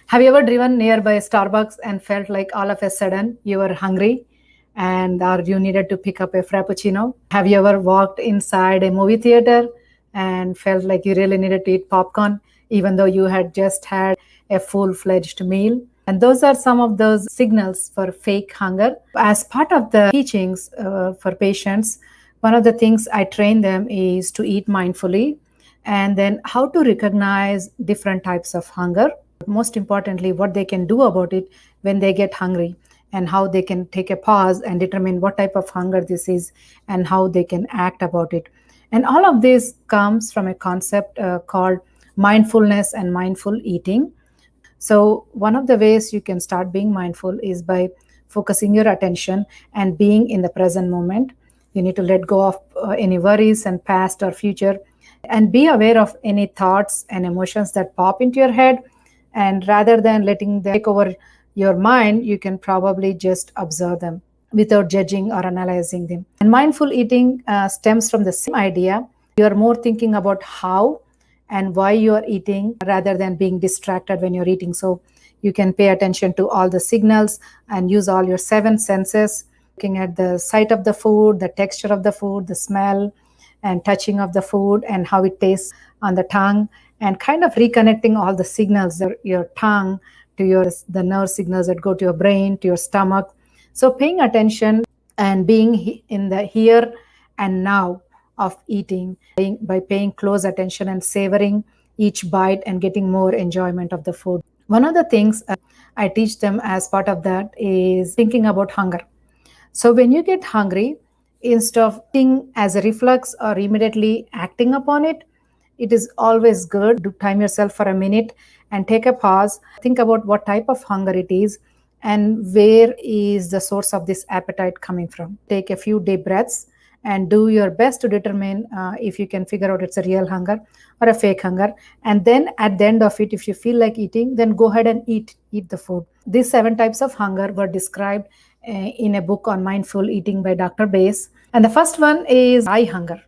Have you ever driven nearby Starbucks and felt like all of a sudden you were hungry and or you needed to pick up a frappuccino? Have you ever walked inside a movie theater and felt like you really needed to eat popcorn even though you had just had a full-fledged meal? And those are some of those signals for fake hunger. As part of the teachings for patients, one of the things I train them is to eat mindfully and then how to recognize different types of hunger. Most importantly, what they can do about it when they get hungry and how they can take a pause and determine what type of hunger this is and how they can act about it. And all of this comes from a concept called mindfulness and mindful eating. So, one of the ways you can start being mindful is by focusing your attention and being in the present moment. You need to let go of any worries and past or future and be aware of any thoughts and emotions that pop into your head. And rather than letting them take over your mind, you can probably just observe them without judging or analyzing them. And mindful eating stems from the same idea. You are more thinking about how and why you are eating rather than being distracted when you're eating. So you can pay attention to all the signals and use all your seven senses, looking at the sight of the food, the texture of the food, the smell and touching of the food and how it tastes on the tongue, and kind of reconnecting all the signals, your tongue to the nerve signals that go to your brain, to your stomach. So paying attention and being in the here and now of eating by paying close attention and savoring each bite and getting more enjoyment of the food. One of the things I teach them as part of that is thinking about hunger. So when you get hungry, instead of eating as a reflex or immediately acting upon it, it is always good to time yourself for a minute and take a pause. Think about what type of hunger it is and where is the source of this appetite coming from. Take a few deep breaths and do your best to determine if you can figure out it's a real hunger or a fake hunger. And then at the end of it, if you feel like eating, then go ahead and eat the food. These 7 types of hunger were described in a book on mindful eating by Dr. Bass. And the first one is eye hunger.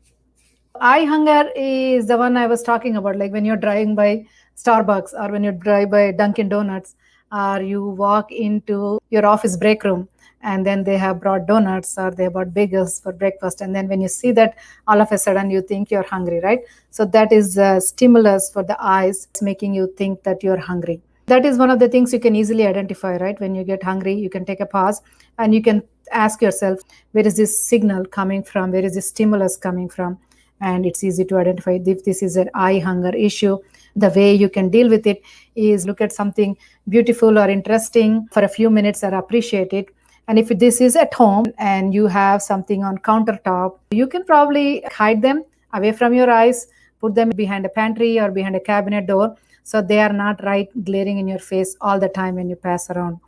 Eye hunger is the one I was talking about, like when you're driving by Starbucks or when you drive by Dunkin' Donuts or you walk into your office break room and then they have brought donuts or they brought bagels for breakfast. And then when you see that, all of a sudden you think you're hungry, right? So that is a stimulus for the eyes, making you think that you're hungry. That is one of the things you can easily identify, right? When you get hungry, you can take a pause and you can ask yourself, where is this signal coming from? Where is this stimulus coming from? And it's easy to identify if this is an eye hunger issue. The way you can deal with it is look at something beautiful or interesting for a few minutes or appreciate it. And if this is at home and you have something on countertop, you can probably hide them away from your eyes, put them behind a pantry or behind a cabinet door so they are not right glaring in your face all the time when you pass around.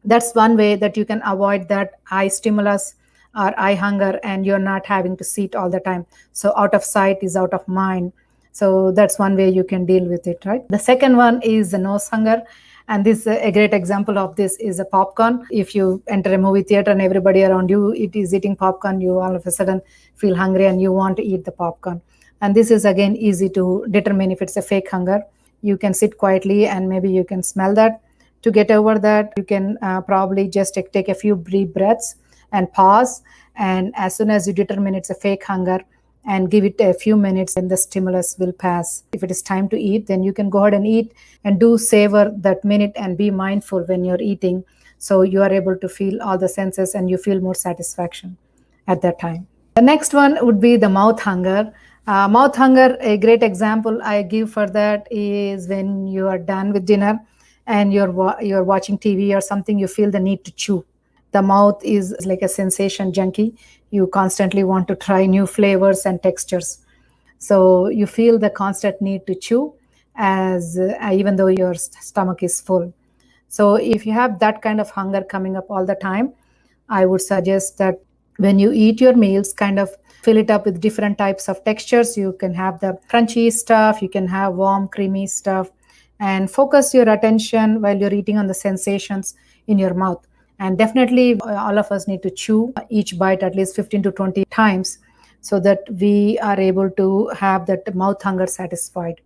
That's one way that you can avoid that eye stimulus or eye hunger and you're not having to see it all the time. So out of sight is out of mind. So that's one way you can deal with it, right? The second one is the nose hunger. And this a great example of this is a popcorn. If you enter a movie theater and everybody around you it is eating popcorn, you all of a sudden feel hungry and you want to eat the popcorn. And this is again easy to determine if it's a fake hunger. You can sit quietly and maybe you can smell that. To get over that, you can probably just take a few brief breaths and pause. And as soon as you determine it's a fake hunger, and give it a few minutes, then the stimulus will pass. If it is time to eat, then you can go ahead and eat and do savor that minute and be mindful when you're eating. So you are able to feel all the senses and you feel more satisfaction at that time. The next one would be the mouth hunger. Mouth hunger, a great example I give for that is when you are done with dinner and you're watching TV or something, you feel the need to chew. The mouth is like a sensation junkie. You constantly want to try new flavors and textures. So you feel the constant need to chew as even though your stomach is full. So if you have that kind of hunger coming up all the time, I would suggest that when you eat your meals, kind of fill it up with different types of textures. You can have the crunchy stuff, you can have warm, creamy stuff, and focus your attention while you're eating on the sensations in your mouth. And definitely, all of us need to chew each bite at least 15 to 20 times so that we are able to have that mouth hunger satisfied.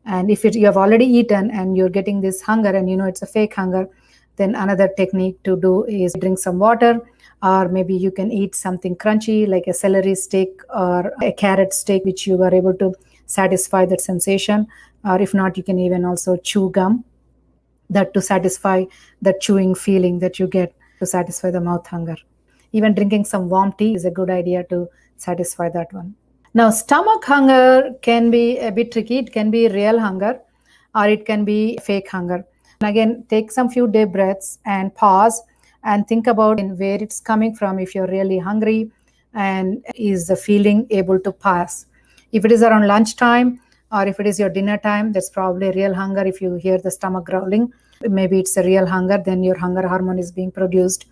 And if you have already eaten and you're getting this hunger and you know it's a fake hunger, then another technique to do is drink some water, or maybe you can eat something crunchy like a celery stick or a carrot stick, which you are able to satisfy that sensation. Or if not, you can even also chew gum, that to satisfy that chewing feeling that you get to satisfy the mouth hunger. Even drinking some warm tea is a good idea to satisfy that one. Now, stomach hunger can be a bit tricky. It can be real hunger or it can be fake hunger. And again, take some few deep breaths and pause and think about where it's coming from. If you're really hungry, and is the feeling able to pass? If it is around lunchtime or if it is your dinner time, that's probably real hunger. If you hear the stomach growling, maybe it's a real hunger, then your hunger hormone is being produced.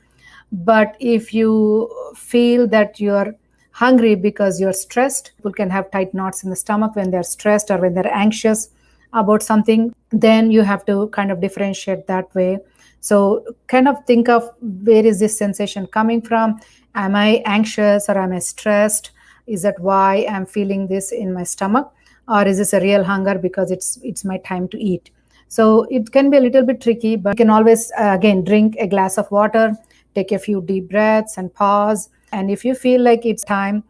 But if you feel that you're hungry because you're stressed, people can have tight knots in the stomach when they're stressed or when they're anxious about something, then you have to kind of differentiate that way. So kind of think of where is this sensation coming from? Am I anxious or am I stressed? Is that why I'm feeling this in my stomach? Or is this a real hunger because it's my time to eat? So it can be a little bit tricky, but you can always again drink a glass of water, take a few deep breaths and pause. And if you feel like it's time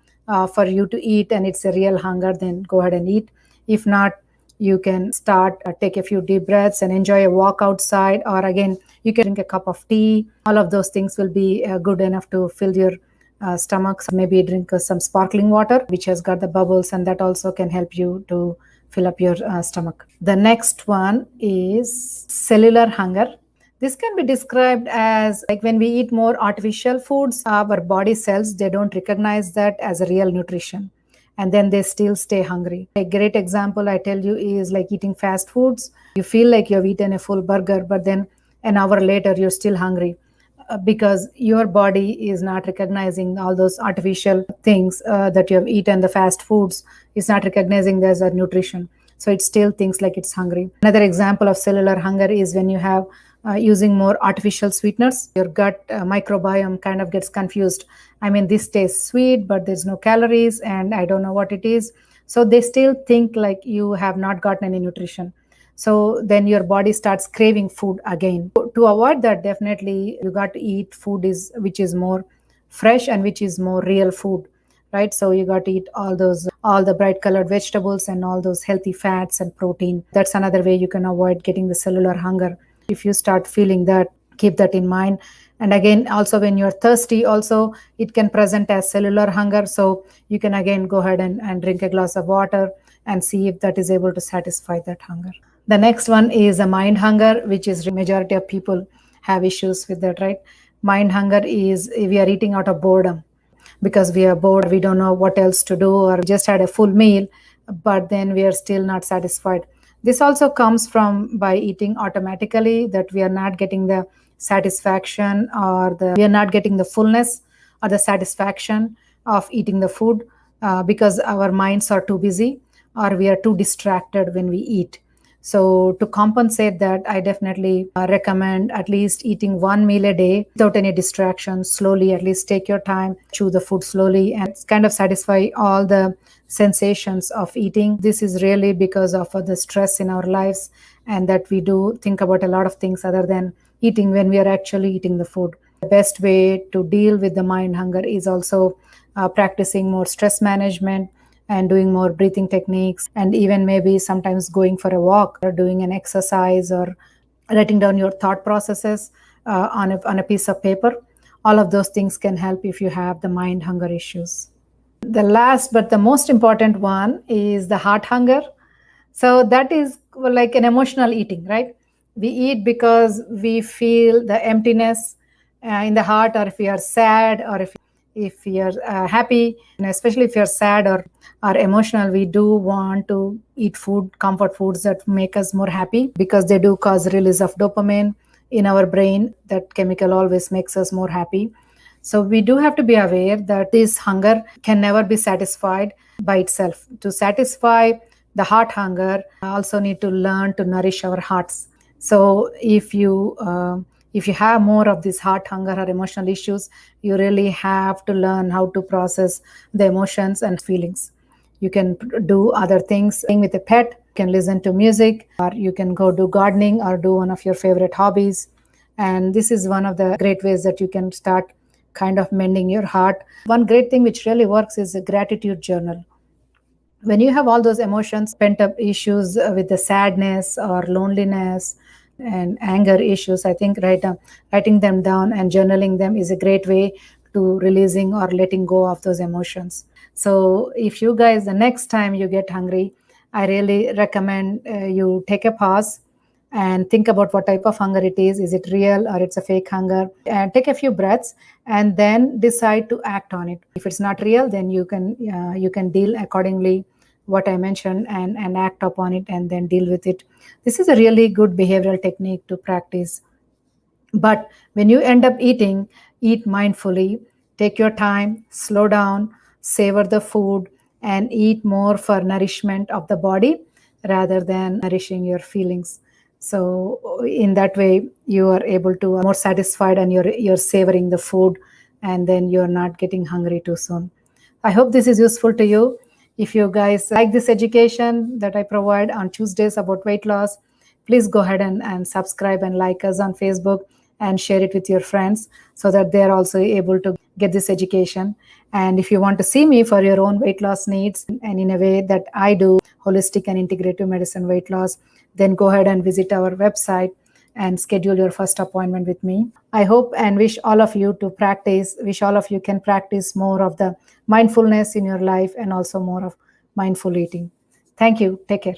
for you to eat and it's a real hunger, then go ahead and eat. If not, you can start take a few deep breaths and enjoy a walk outside, or again you can drink a cup of tea. All of those things will be good enough to fill your stomach. Maybe drink some sparkling water which has got the bubbles, and that also can help you to fill up your stomach. The next one is cellular hunger. This can be described as like when we eat more artificial foods, our body cells, they don't recognize that as a real nutrition, and then they still stay hungry. A great example I tell you is like eating fast foods. You feel like you've eaten a full burger, but then an hour later you're still hungry because your body is not recognizing all those artificial things that you have eaten, the fast foods, is not recognizing there's a nutrition. So it still thinks like it's hungry. Another example of cellular hunger is when you have using more artificial sweeteners, your gut microbiome kind of gets confused. I mean, this tastes sweet, but there's no calories, and I don't know what it is. So they still think like you have not gotten any nutrition. So then your body starts craving food again. To avoid that, definitely you got to eat food is which is more fresh and which is more real food, right? So you got to eat all the bright colored vegetables and all those healthy fats and protein. That's another way you can avoid getting the cellular hunger. If you start feeling that, keep that in mind. And again, also when you're thirsty, also it can present as cellular hunger. So you can again go ahead and drink a glass of water and see if that is able to satisfy that hunger. The next one is a mind hunger, which is majority of people have issues with that, right? Mind hunger is we are eating out of boredom because we are bored, we don't know what else to do, or just had a full meal, but then we are still not satisfied. This also comes from by eating automatically, that we are not getting the satisfaction we are not getting the fullness or the satisfaction of eating the food because our minds are too busy or we are too distracted when we eat. So to compensate that, I definitely recommend at least eating one meal a day without any distractions. Slowly, at least take your time, chew the food slowly, and kind of satisfy all the sensations of eating. This is really because of the stress in our lives, and that we do think about a lot of things other than eating when we are actually eating the food. The best way to deal with the mind hunger is also practicing more stress management and doing more breathing techniques, and even maybe sometimes going for a walk or doing an exercise or writing down your thought processes on a piece of paper. All of those things can help if you have the mind hunger issues. The last but the most important one is the heart hunger. So that is like an emotional eating, right? We eat because we feel the emptiness in the heart, or if we are sad, or if we are happy, and especially if you're sad or are emotional, we do want to eat food, comfort foods that make us more happy because they do cause release of dopamine in our brain. That chemical always makes us more happy. So we do have to be aware that this hunger can never be satisfied by itself. To satisfy the heart hunger, also need to learn to nourish our hearts. So if you have more of this heart hunger or emotional issues, you really have to learn how to process the emotions and feelings. You can do other things with a pet, can listen to music, or you can go do gardening or do one of your favorite hobbies. And this is one of the great ways that you can start kind of mending your heart. One great thing which really works is a gratitude journal. When you have all those emotions, pent up issues with the sadness or loneliness and anger issues, I think writing them down and journaling them is a great way to releasing or letting go of those emotions. So if you guys, the next time you get hungry, I really recommend you take a pause and think about what type of hunger it is. Is it real or it's a fake hunger? And take a few breaths and then decide to act on it. If it's not real, then you can deal accordingly what I mentioned, and act upon it and then deal with it. This is a really good behavioral technique to practice. But when you end up eating, eat mindfully, take your time, slow down, savor the food, and eat more for nourishment of the body rather than nourishing your feelings. So in that way, you are able to more satisfied, and you're savoring the food, and then you're not getting hungry too soon. I hope this is useful to you. If you guys like this education that I provide on Tuesdays about weight loss, please go ahead and subscribe and like us on Facebook and share it with your friends so that they're also able to get this education. And if you want to see me for your own weight loss needs and in a way that I do holistic and integrative medicine weight loss, then go ahead and visit our website and schedule your first appointment with me. I hope and wish all of you to practice, wish all of you can practice more of the mindfulness in your life and also more of mindful eating. Thank you. Take care.